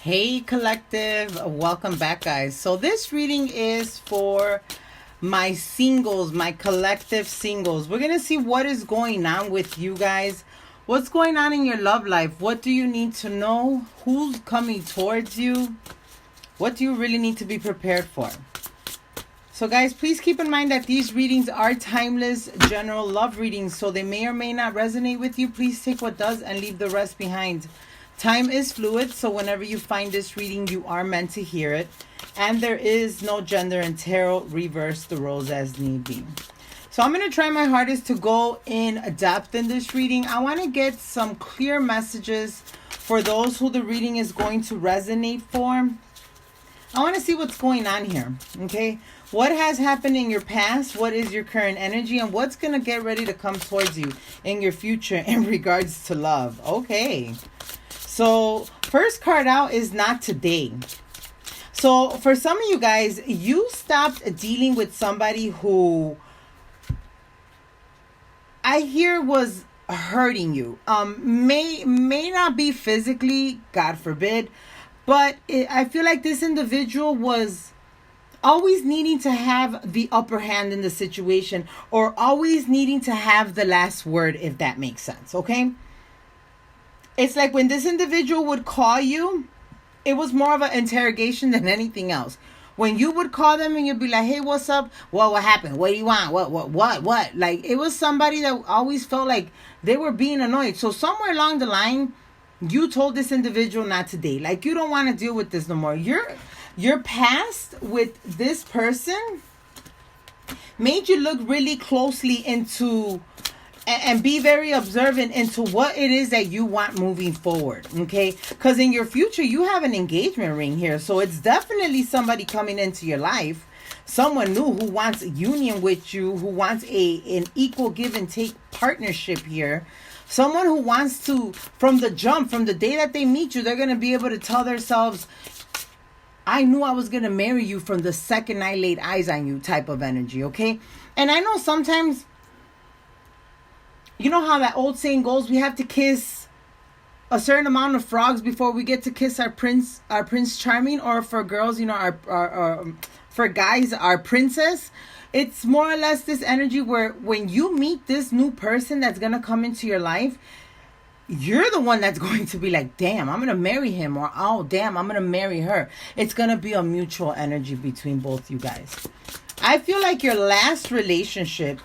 Hey collective, welcome back guys. So this reading is for my singles, my collective singles. We're going to see what is going on with you guys. What's going on in your love life? What do you need to know? Who's coming towards you? What do you really need to be prepared for? So guys, please keep in mind that these readings are timeless general love readings, so they may or may not resonate with you. Please take what does and leave the rest behind. Time is fluid, so whenever you find this reading, you are meant to hear it. And there is no gender in tarot. Reverse the roles as need be. So I'm going to try my hardest to go in depth in this reading. I want to get some clear messages for those who the reading is going to resonate for. I want to see what's going on here, okay? What has happened in your past? What is your current energy? And what's going to get ready to come towards you in your future in regards to love? Okay. So, first card out is not today. So, for some of you guys, you stopped dealing with somebody who I hear was hurting you. May not be physically, God forbid, but I feel like this individual was always needing to have the upper hand in the situation, or always needing to have the last word, if that makes sense, okay? It's like when this individual would call you, it was more of an interrogation than anything else. When you would call them and you'd be like, hey, what's up? Well, what happened? What do you want? What? Like, it was somebody that always felt like they were being annoyed. So somewhere along the line, you told this individual not to date. Like, you don't want to deal with this no more. Your past with this person made you look really closely into and be very observant into what it is that you want moving forward, okay? Because in your future, you have an engagement ring here. So it's definitely somebody coming into your life, someone new who wants union with you, who wants an equal give and take partnership here. Someone who wants to, from the jump, from the day that they meet you, they're going to be able to tell themselves, I knew I was going to marry you from the second I laid eyes on you type of energy, okay? And I know sometimes, you know how that old saying goes, we have to kiss a certain amount of frogs before we get to kiss our Prince Charming, or for girls, you know, our for guys, our princess. It's more or less this energy where when you meet this new person that's going to come into your life, you're the one that's going to be like, damn, I'm going to marry him, or oh, damn, I'm going to marry her. It's going to be a mutual energy between both you guys. I feel like your last relationship,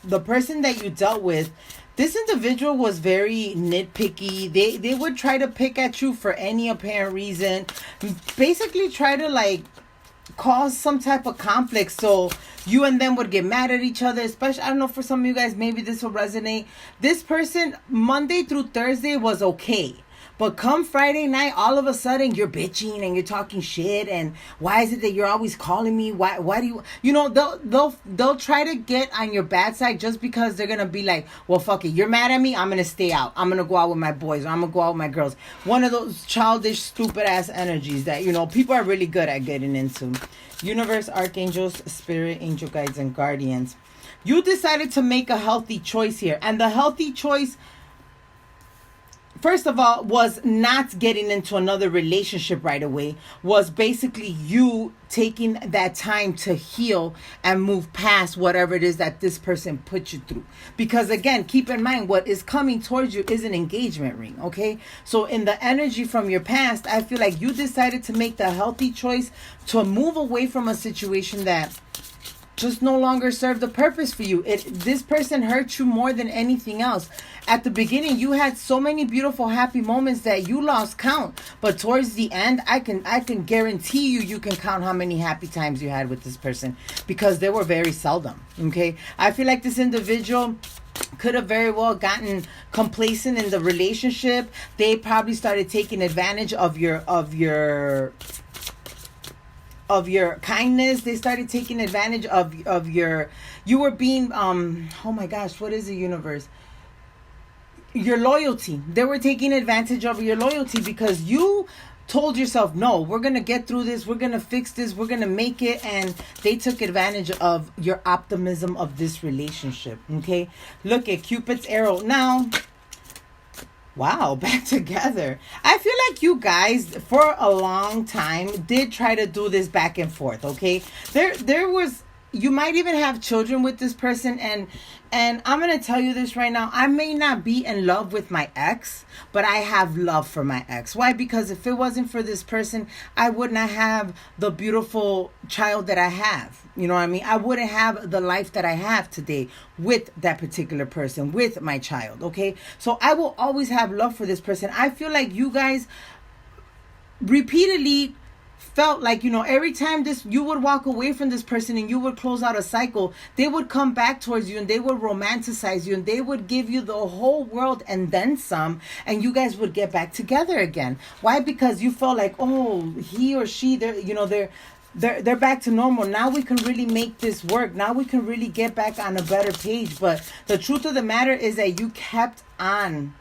the person that you dealt with, this individual was very nitpicky. They would try to pick at you for any apparent reason. Basically try to like cause some type of conflict. So you and them would get mad at each other. Especially, I don't know, for some of you guys, maybe this will resonate. This person, Monday through Thursday was okay. But come Friday night, all of a sudden you're bitching and you're talking shit. And why is it that you're always calling me? Why do you, you know, they'll try to get on your bad side just because they're going to be like, well, fuck it. You're mad at me. I'm going to stay out. I'm going to go out with my boys, or I'm going to go out with my girls. One of those childish, stupid ass energies that, you know, people are really good at getting into. Universe, archangels, spirit, angel guides, and guardians. You decided to make a healthy choice here. And the healthy choice, first of all, was not getting into another relationship right away. Was basically you taking that time to heal and move past whatever it is that this person put you through. Because again, keep in mind, what is coming towards you is an engagement ring, okay? So in the energy from your past, I feel like you decided to make the healthy choice to move away from a situation that just no longer serve the purpose for you. This person hurt you more than anything else. At the beginning, you had so many beautiful, happy moments that you lost count. But towards the end, I can guarantee you can count how many happy times you had with this person, because they were very seldom. Okay, I feel like this individual could have very well gotten complacent in the relationship. They probably started taking advantage of your kindness. They started taking advantage of your, you were being, oh my gosh, what is the universe? Your loyalty. They were taking advantage of your loyalty because you told yourself, no, we're going to get through this. We're going to fix this. We're going to make it. And they took advantage of your optimism of this relationship. Okay. Look at Cupid's arrow. Now, Wow, back together. I feel like you guys for a long time did try to do this back and forth, okay? There was, you might even have children with this person, and I'm going to tell you this right now. I may not be in love with my ex, but I have love for my ex. Why? Because if it wasn't for this person, I would not have the beautiful child that I have. You know what I mean? I wouldn't have the life that I have today with that particular person, with my child, okay? So I will always have love for this person. I feel like you guys repeatedly felt like, you know, every time you would walk away from this person and you would close out a cycle, they would come back towards you and they would romanticize you and they would give you the whole world and then some, and you guys would get back together again. Why? Because you felt like, oh, he or she, they're back to normal. Now we can really make this work. Now we can really get back on a better page. But the truth of the matter is that you kept on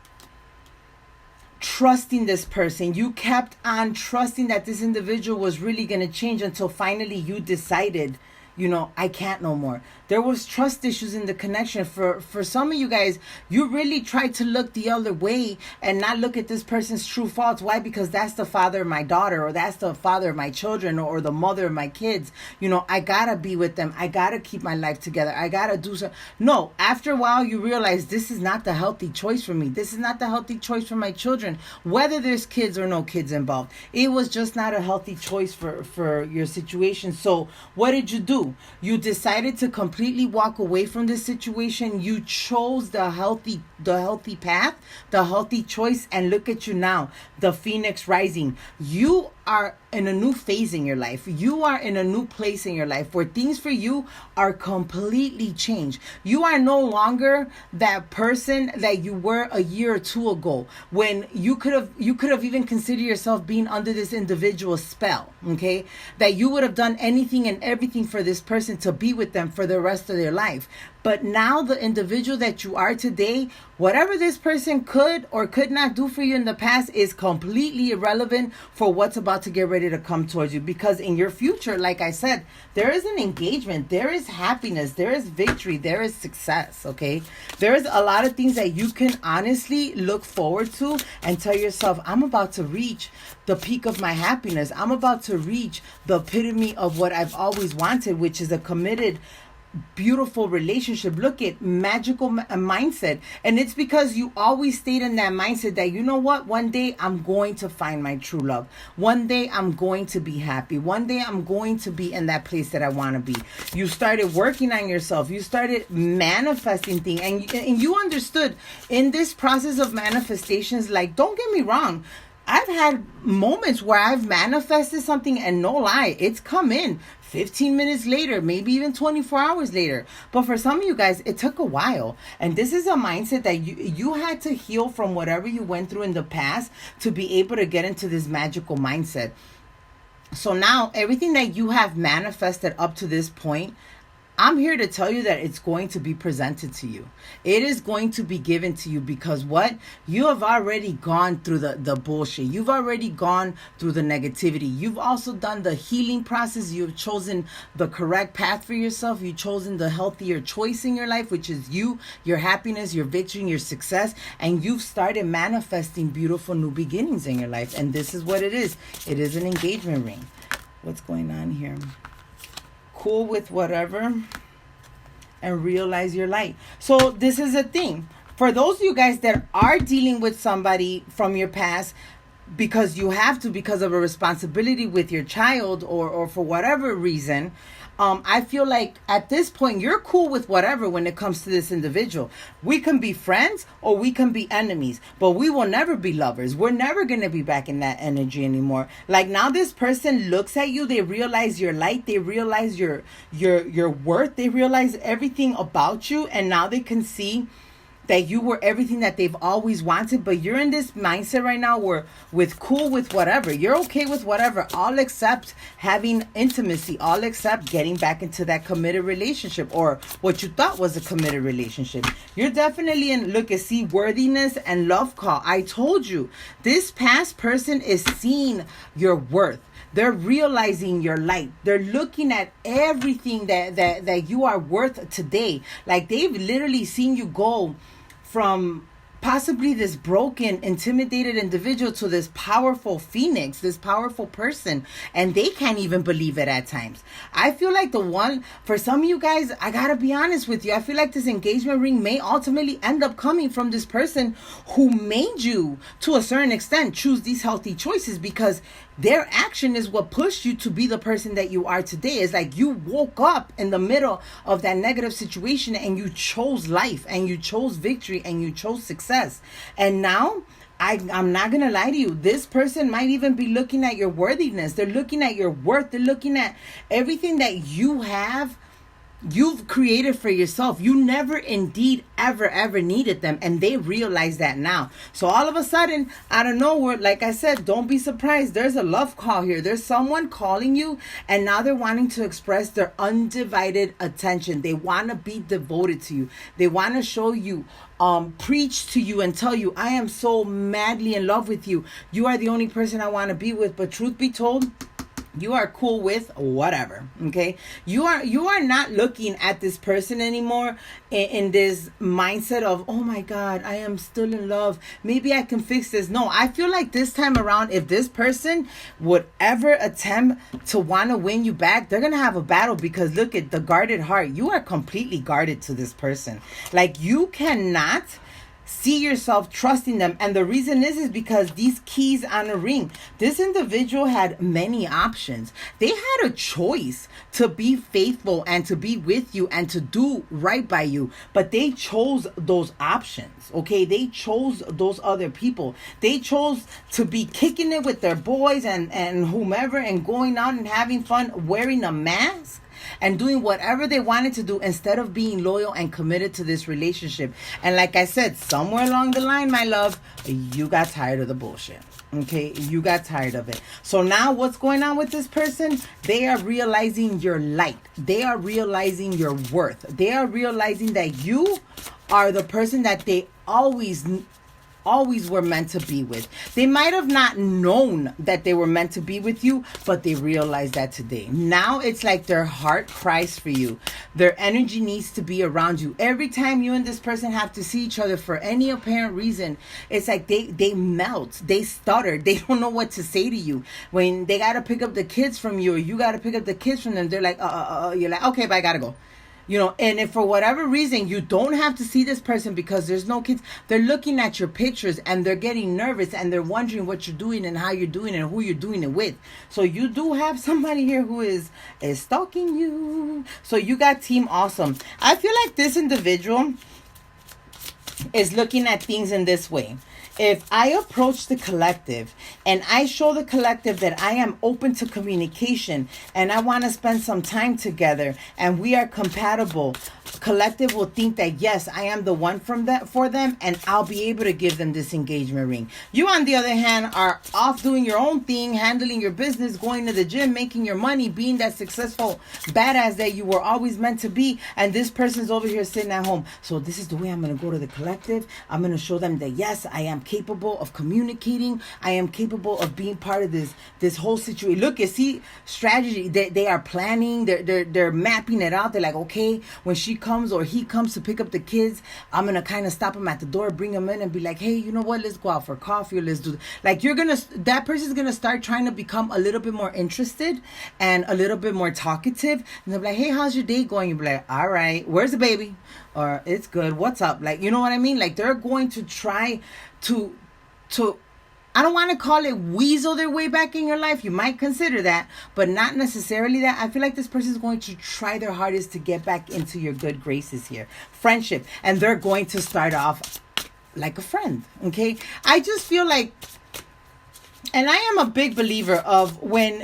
trusting this person. You kept on trusting that this individual was really going to change until finally you decided, you know, I can't no more. There was trust issues in the connection. For some of you guys, you really tried to look the other way and not look at this person's true faults. Why? Because that's the father of my daughter, or that's the father of my children, or the mother of my kids. You know, I gotta be with them. I gotta keep my life together. I gotta do so. No, after a while, you realize this is not the healthy choice for me. This is not the healthy choice for my children, whether there's kids or no kids involved. It was just not a healthy choice for your situation. So what did you do? You decided to completely walk away from this situation. You chose the healthy path, the healthy choice, and look at you now, the Phoenix rising. You are in a new phase in your life. You are in a new place in your life where things for you are completely changed. You are no longer that person that you were a year or two ago, when you could have even considered yourself being under this individual's spell, okay? That you would have done anything and everything for this person to be with them for the rest of their life. But now the individual that you are today, whatever this person could or could not do for you in the past is completely irrelevant for what's about to get ready to come towards you. Because in your future, like I said, there is an engagement, there is happiness, there is victory, there is success, okay? There is a lot of things that you can honestly look forward to and tell yourself, I'm about to reach the peak of my happiness. I'm about to reach the epitome of what I've always wanted, which is a committed, beautiful relationship. Look at magical mindset. And it's because you always stayed in that mindset that, you know what, one day I'm going to find my true love. One day I'm going to be happy. One day I'm going to be in that place that I want to be. You started working on yourself. You started manifesting things, and you understood in this process of manifestations, like, don't get me wrong, I've had moments where I've manifested something and no lie, it's come in 15 minutes later, maybe even 24 hours later. But for some of you guys, it took a while. And this is a mindset that you had to heal from whatever you went through in the past to be able to get into this magical mindset. So now everything that you have manifested up to this point, I'm here to tell you that it's going to be presented to you. It is going to be given to you, because what? You have already gone through the bullshit. You've already gone through the negativity. You've also done the healing process. You've chosen the correct path for yourself. You've chosen the healthier choice in your life, which is you, your happiness, your victory, and your success. And you've started manifesting beautiful new beginnings in your life. And this is what it is. It is an engagement ring. What's going on here? Cool with whatever and realize your light. So this is a thing for those of you guys that are dealing with somebody from your past, because you have to, because of a responsibility with your child, or for whatever reason. I feel like at this point you're cool with whatever when it comes to this individual. We can be friends or we can be enemies, but we will never be lovers. We're never going to be back in that energy anymore. Like, now this person looks at you, they realize your light, they realize your worth, they realize everything about you, and now they can see that you were everything that they've always wanted. But you're in this mindset right now where cool with whatever. You're okay with whatever, all except having intimacy, all except getting back into that committed relationship, or what you thought was a committed relationship. You're definitely in, look and see, worthiness and love call. I told you, this past person is seeing your worth. They're realizing your light. They're looking at everything that you are worth today. Like, they've literally seen you go from possibly this broken, intimidated individual to this powerful phoenix, this powerful person, and they can't even believe it at times. I feel like for some of you guys, I gotta be honest with you, I feel like this engagement ring may ultimately end up coming from this person who made you, to a certain extent, choose these healthy choices, because their action is what pushed you to be the person that you are today. It's like you woke up in the middle of that negative situation and you chose life and you chose victory and you chose success. And now, I'm not going to lie to you, this person might even be looking at your worthiness. They're looking at your worth. They're looking at everything that you have, you've created for yourself. You never indeed ever needed them, and they realize that now. So all of a sudden, out of nowhere, like I said, don't be surprised, there's a love call here. There's someone calling you, and now they're wanting to express their undivided attention. They want to be devoted to you. They want to show you, preach to you and tell you, I am so madly in love with you. You are the only person I want to be with. But truth be told, you are cool with whatever, okay? You are not looking at this person anymore in this mindset of, oh my God, I am still in love. Maybe I can fix this. No, I feel like this time around, if this person would ever attempt to want to win you back, they're going to have a battle, because look at the guarded heart. You are completely guarded to this person. Like, you cannot see yourself trusting them. And the reason is because these keys on a ring, this individual had many options. They had a choice to be faithful and to be with you and to do right by you, but they chose those options. Okay, they chose those other people. They chose to be kicking it with their boys and whomever, and going out and having fun, wearing a mask and doing whatever they wanted to do, instead of being loyal and committed to this relationship. And like I said, somewhere along the line, my love, you got tired of the bullshit. Okay, you got tired of it. So now what's going on with this person? They are realizing your light. They are realizing your worth. They are realizing that you are the person that they always were meant to be with. They might have not known that they were meant to be with you, but they realize that today. Now it's like their heart cries for you. Their energy needs to be around you. Every time you and this person have to see each other for any apparent reason, it's like they melt, they stutter, they don't know what to say to you. When they got to pick up the kids from you, or you got to pick up the kids from them, they're like, you're like, okay, but I got to go. You know, and if for whatever reason you don't have to see this person because there's no kids, they're looking at your pictures and they're getting nervous and they're wondering what you're doing and how you're doing and who you're doing it with. So you do have somebody here who is stalking you. So you got Team Awesome. I feel like this individual is looking at things in this way. If I approach the collective and I show the collective that I am open to communication and I want to spend some time together and we are compatible, collective will think that yes, I am the one for them, and I'll be able to give them this engagement ring. You, on the other hand, are off doing your own thing, handling your business, going to the gym, making your money, being that successful badass that you were always meant to be, and this person's over here sitting at home. So this is the way I'm going to go to the collective. I'm going to show them that yes, I am capable of communicating. I am capable of being part of this whole situation. Look, you see, strategy. They are planning. They're mapping it out. They're like, okay, when she comes or he comes to pick up the kids, I'm gonna kind of stop him at the door, bring him in, and be like, hey, you know what? Let's go out for coffee, or let's do like that person's gonna start trying to become a little bit more interested and a little bit more talkative, and they'll be like, hey, how's your day going? You'll be like, all right, where's the baby? Or it's good. What's up? Like, you know what I mean? Like, they're going to try to I don't want to call it weasel their way back in your life. You might consider that, but not necessarily that. I feel like this person is going to try their hardest to get back into your good graces here. Friendship. And they're going to start off like a friend. Okay? I just feel like, and I am a big believer of when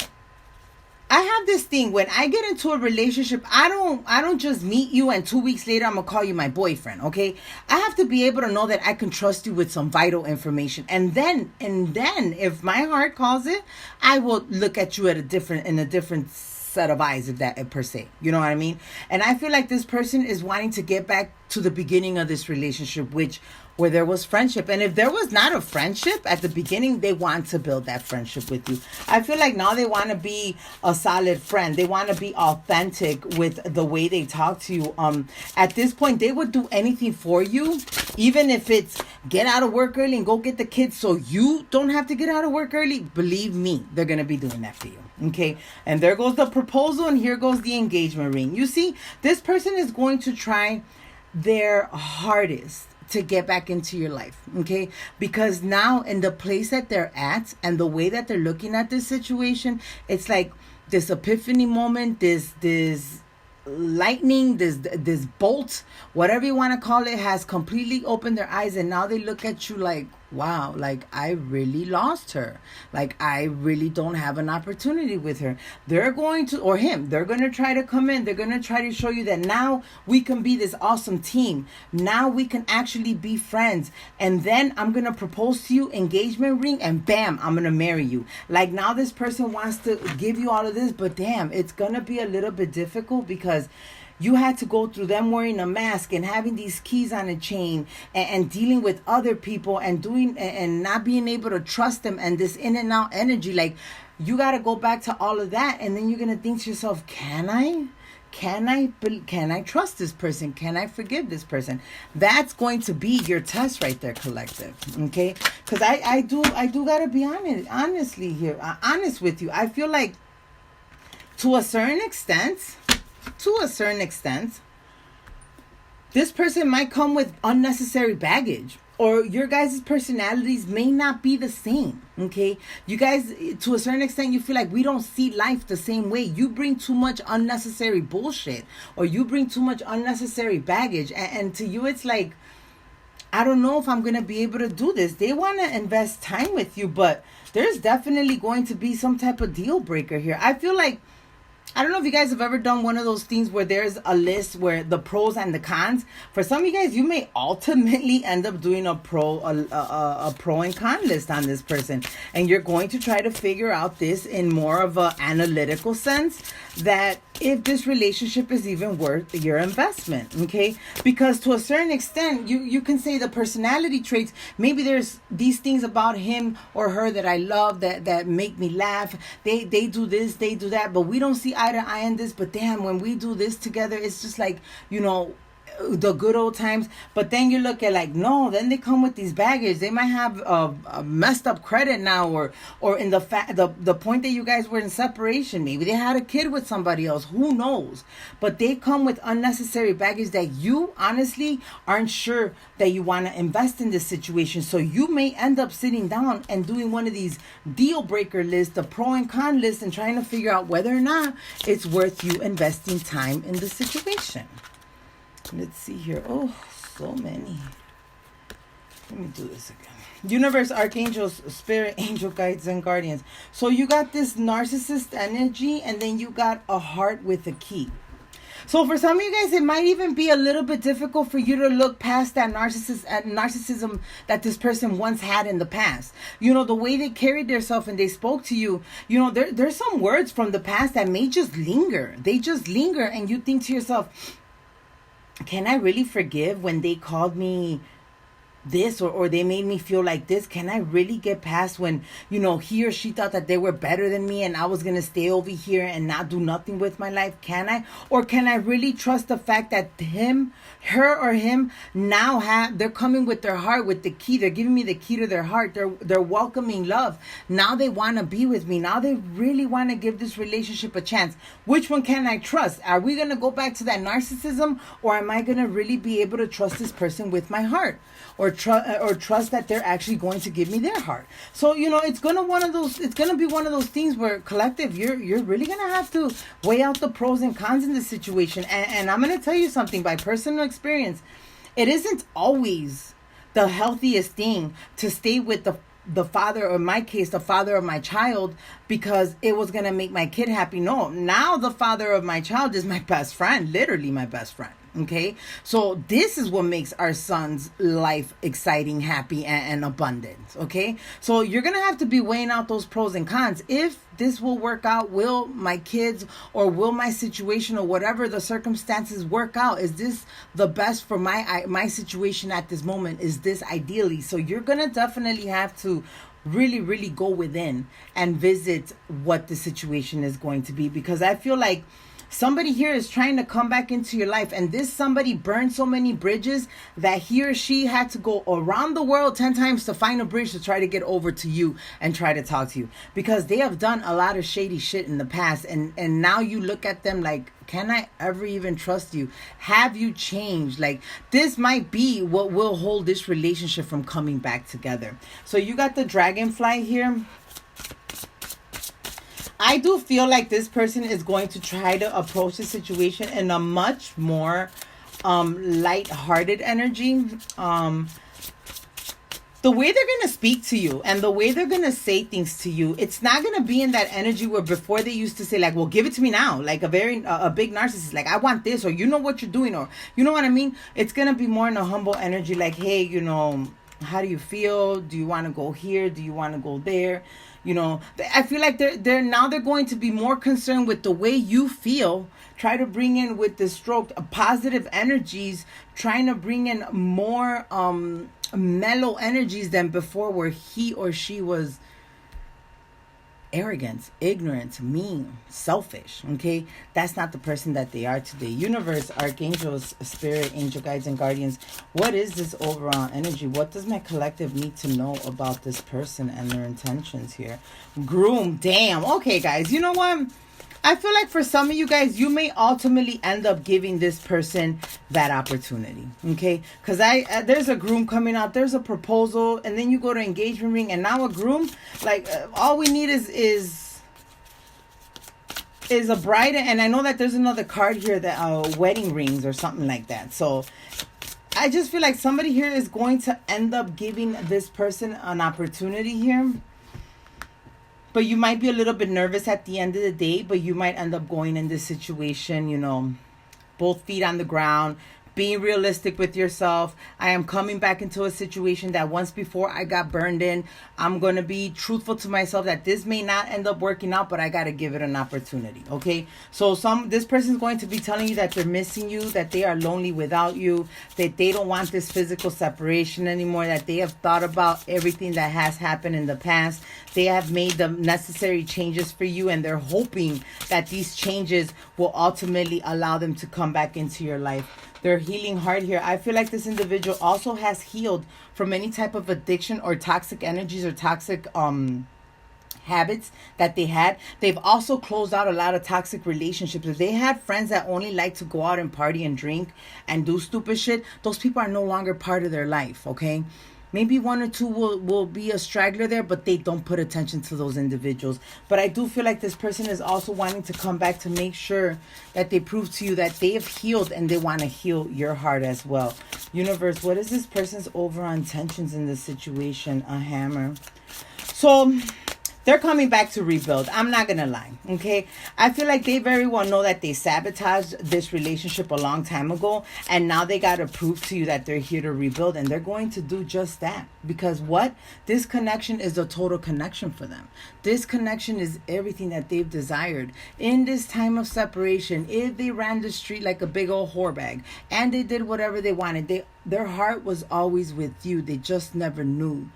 I have this thing, when I get into a relationship, I don't just meet you and 2 weeks later I'm gonna call you my boyfriend, okay? I have to be able to know that I can trust you with some vital information. And then if my heart calls it, I will look at you in a different set of eyes, if that per se. You know what I mean? And I feel like this person is wanting to get back to the beginning of this relationship, which where there was friendship. And if there was not a friendship at the beginning, they want to build that friendship with you. I feel like now they want to be a solid friend. They want to be authentic with the way they talk to you. At this point, they would do anything for you, even if it's get out of work early and go get the kids so you don't have to get out of work early. Believe me, they're going to be doing that for you. Okay, and there goes the proposal, and here goes the engagement ring. You see, this person is going to try their hardest to get back into your life, okay? Because now in the place that they're at and the way that they're looking at this situation, it's like this epiphany moment, this lightning, this bolt, whatever you want to call it, has completely opened their eyes, and now they look at you like, wow, like I really lost her. Like I really don't have an opportunity with her. They're going to, or him, they're going to try to come in. They're going to try to show you that now we can be this awesome team. Now we can actually be friends. And then I'm going to propose to you, engagement ring, and bam, I'm going to marry you. Like now this person wants to give you all of this, but damn, it's going to be a little bit difficult because you had to go through them wearing a mask and having these keys on a chain and dealing with other people and doing and not being able to trust them and this in and out energy. Like you got to go back to all of that. And then you're going to think to yourself, can I trust this person? Can I forgive this person? That's going to be your test right there, collective. Okay. Cause I do gotta be honest with you. I feel like to a certain extent, this person might come with unnecessary baggage, or your guys' personalities may not be the same, okay? You guys, to a certain extent, you feel like we don't see life the same way. You bring too much unnecessary bullshit, or you bring too much unnecessary baggage, and to you, it's like, I don't know if I'm going to be able to do this. They want to invest time with you, but there's definitely going to be some type of deal breaker here. I feel like, I don't know if you guys have ever done one of those things where there's a list where the pros and the cons. For some of you guys, you may ultimately end up doing a pro and con list on this person. And you're going to try to figure out this in more of an analytical sense, that if this relationship is even worth your investment, okay? Because to a certain extent, you can say the personality traits, maybe there's these things about him or her that I love, that make me laugh. They do this, they do that, but we don't see eye to eye on this. But damn, when we do this together, it's just like, you know, the good old times. But then you look at like, no, then they come with these baggage. They might have a messed up credit now, or in the point that you guys were in separation, maybe they had a kid with somebody else, who knows? But they come with unnecessary baggage that you honestly aren't sure that you want to invest in this situation. So you may end up sitting down and doing one of these deal breaker lists, the pro and con list, and trying to figure out whether or not it's worth you investing time in the situation. Let's see here. Oh, so many. Let me do this again. Universe, archangels, spirit, angel guides, and guardians. So you got this narcissist energy, and then you got a heart with a key. So for some of you guys, it might even be a little bit difficult for you to look past that narcissism that this person once had in the past. You know, the way they carried themselves and they spoke to you, you know, there's some words from the past that may just linger. They just linger, and you think to yourself, can I really forgive when they called me this, or they made me feel like this? Can I really get past when, you know, he or she thought that they were better than me and I was going to stay over here and not do nothing with my life? Can I? Or can I really trust the fact that her or him now they're coming with their heart, with the key. They're giving me the key to their heart. They're welcoming love. Now they want to be with me. Now they really want to give this relationship a chance. Which one can I trust? Are we going to go back to that narcissism, or am I going to really be able to trust this person with my heart? Or trust that they're actually going to give me their heart. So, you know, it's gonna be one of those things where, collective, you're really gonna have to weigh out the pros and cons in this situation. And I'm gonna tell you something by personal experience. It isn't always the healthiest thing to stay with the father, or in my case, the father of my child, because it was gonna make my kid happy. No, now the father of my child is my best friend, literally my best friend. Okay, so this is what makes our son's life exciting, happy, and abundant. Okay, so you're gonna have to be weighing out those pros and cons. If this will work out, will my kids or will my situation or whatever the circumstances work out? Is this the best for my situation at this moment? Is this ideally? So you're gonna definitely have to really go within and visit what the situation is going to be, because I feel like somebody here is trying to come back into your life, and this somebody burned so many bridges that he or she had to go around the world 10 times to find a bridge to try to get over to you and try to talk to you, because they have done a lot of shady shit in the past, and now you look at them like, can I ever even trust you? Have you changed? Like, this might be what will hold this relationship from coming back together. So you got the dragonfly here. I do feel like this person is going to try to approach the situation in a much more light-hearted energy. The way they're going to speak to you and the way they're going to say things to you, it's not going to be in that energy where before they used to say like, well, give it to me now. Like a big narcissist, like, I want this, or you know what you're doing, or you know what I mean? It's going to be more in a humble energy, like, hey, you know, how do you feel? Do you want to go here? Do you want to go there? You know, I feel like they're going to be more concerned with the way you feel. Try to bring in with the stroke positive energies, trying to bring in more mellow energies than before, where he or she was arrogant, ignorant, mean, selfish. Okay, that's not the person that they are today. Universe, archangels, spirit, angel guides, and guardians, what is this overall energy? What does my collective need to know about this person and their intentions here? Groom, damn. Okay, guys, you know what? I feel like for some of you guys, you may ultimately end up giving this person that opportunity, okay? Because there's a groom coming out, there's a proposal, and then you go to engagement ring, and now a groom. Like, all we need is a bride, and I know that there's another card here that wedding rings or something like that. So I just feel like somebody here is going to end up giving this person an opportunity here. But you might be a little bit nervous at the end of the day, but you might end up going in this situation, you know, both feet on the ground, being realistic with yourself. I am coming back into a situation that once before I got burned in. I'm going to be truthful to myself that this may not end up working out, but I got to give it an opportunity. Okay. So this person is going to be telling you that they're missing you, that they are lonely without you, that they don't want this physical separation anymore, that they have thought about everything that has happened in the past. They have made the necessary changes for you, and they're hoping that these changes will ultimately allow them to come back into your life. They're healing hard here. I feel like this individual also has healed from any type of addiction or toxic energies or toxic habits that they had. They've also closed out a lot of toxic relationships. If they had friends that only like to go out and party and drink and do stupid shit, those people are no longer part of their life, okay? Maybe one or two will be a straggler there, but they don't put attention to those individuals. But I do feel like this person is also wanting to come back to make sure that they prove to you that they have healed, and they want to heal your heart as well. Universe, what is this person's overall intentions in this situation? A hammer. So they're coming back to rebuild. I'm not going to lie. Okay. I feel like they very well know that they sabotaged this relationship a long time ago. And now they got to prove to you that they're here to rebuild. And they're going to do just that. Because what? This connection is a total connection for them. This connection is everything that they've desired. In this time of separation, if they ran the street like a big old whore bag and they did whatever they wanted, their heart was always with you. They just never knew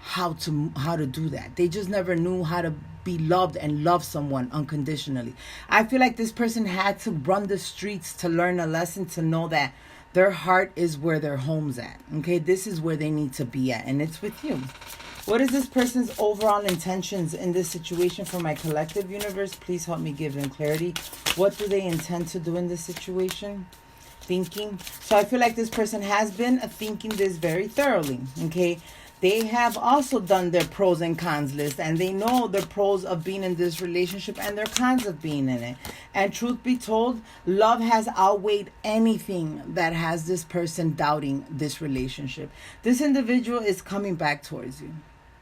how to do that. They just never knew how to be loved and love someone unconditionally. I feel like this person had to run the streets to learn a lesson, to know that their heart is where their home's at. Okay, this is where they need to be at, and it's with you. What is this person's overall intentions in this situation for my collective universe? Please help me give them clarity. What do they intend to do in this situation? Thinking. So I feel like this person has been thinking this very thoroughly. Okay. They have also done their pros and cons list, and they know the pros of being in this relationship and their cons of being in it. And truth be told, love has outweighed anything that has this person doubting this relationship. This individual is coming back towards you.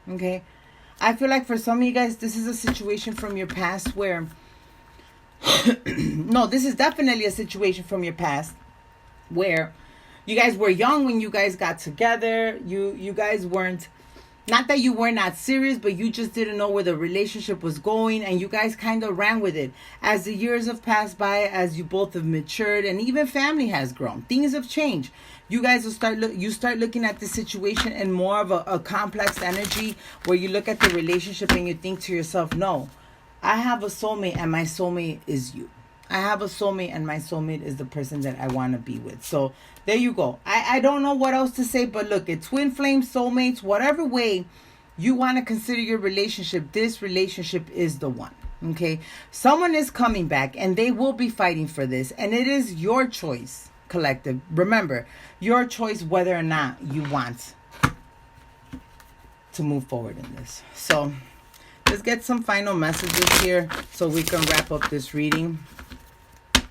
Okay? I feel like for some of you guys, this is a situation from your past where... No, this is definitely a situation from your past where you guys were young when you guys got together. You guys weren't, not that you were not serious, but you just didn't know where the relationship was going, and you guys kind of ran with it. As the years have passed by, as you both have matured, and even family has grown, things have changed. You guys will start looking at the situation in more of a complex energy, where you look at the relationship and you think to yourself, no, I have a soulmate, and my soulmate is you. I have a soulmate, and my soulmate is the person that I want to be with. So there you go. I don't know what else to say, but look, it's twin flame, soulmates, whatever way you want to consider your relationship, this relationship is the one. Okay? Someone is coming back, and they will be fighting for this, and it is your choice, collective. Remember, your choice whether or not you want to move forward in this. So let's get some final messages here so we can wrap up this reading.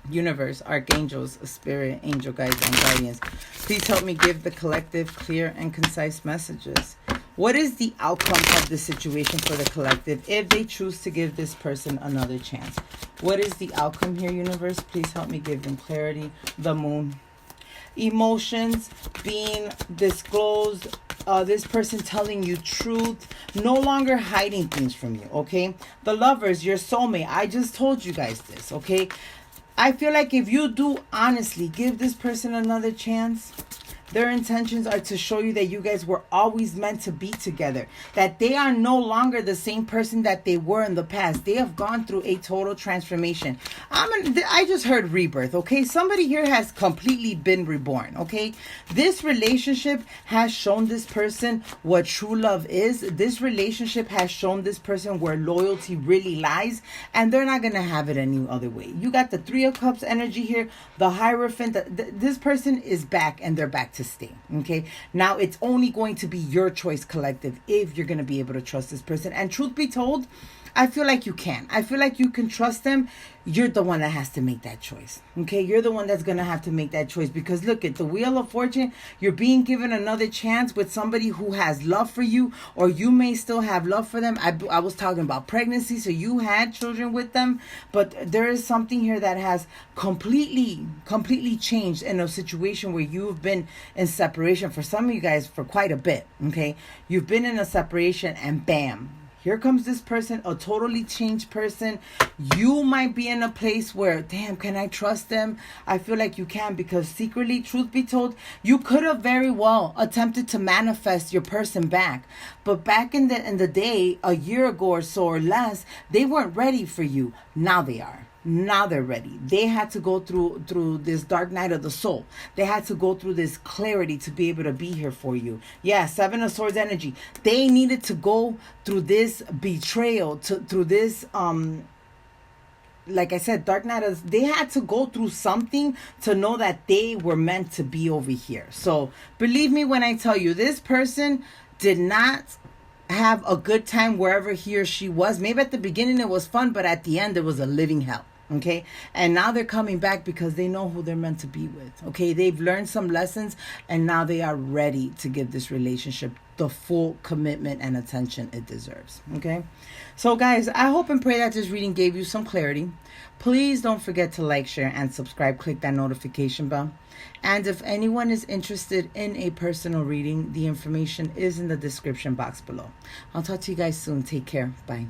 Universe, archangels, spirit, angel guides, and guardians, please help me give the collective clear and concise messages. What is the outcome of the situation for the collective if they choose to give this person another chance? What is the outcome here, universe? Please help me give them clarity. The moon. Emotions being disclosed. This person telling you truth, no longer hiding things from you, okay? The lovers, your soulmate. I just told you guys this, okay? I feel like if you do honestly give this person another chance, their intentions are to show you that you guys were always meant to be together. That they are no longer the same person that they were in the past. They have gone through a total transformation. I just heard rebirth, okay? Somebody here has completely been reborn, okay? This relationship has shown this person what true love is. This relationship has shown this person where loyalty really lies. And they're not going to have it any other way. You got the Three of Cups energy here. The Hierophant. This person is back, and they're back to stay. Okay, now it's only going to be your choice, collective, if you're going to be able to trust this person. And truth be told, I feel like you can. I feel like you can trust them. You're the one that has to make that choice. Okay, you're the one that's going to have to make that choice, because look at the Wheel of Fortune. You're being given another chance with somebody who has love for you, or you may still have love for them. I was talking about pregnancy, so you had children with them, but there is something here that has completely changed in a situation where you've been in separation for some of you guys for quite a bit. Okay, you've been in a separation, and bam, here comes this person, a totally changed person. You might be in a place where, damn, can I trust them? I feel like you can, because secretly, truth be told, you could have very well attempted to manifest your person back. But back in the day, a year ago or so or less, they weren't ready for you. Now they are. Now they're ready. They had to go through this dark night of the soul. They had to go through this clarity to be able to be here for you. Yeah, Seven of Swords energy. They needed to go through this betrayal, through this like I said, dark night. They had to go through something to know that they were meant to be over here. So believe me when I tell you, this person did not have a good time wherever he or she was. Maybe at the beginning it was fun, but at the end it was a living hell. Okay, and now they're coming back because they know who they're meant to be with. Okay, they've learned some lessons, and now they are ready to give this relationship the full commitment and attention it deserves. Okay, so guys, I hope and pray that this reading gave you some clarity. Please don't forget to like, share, and subscribe. Click that notification bell. And if anyone is interested in a personal reading, the information is in the description box below. I'll talk to you guys soon. Take care. Bye.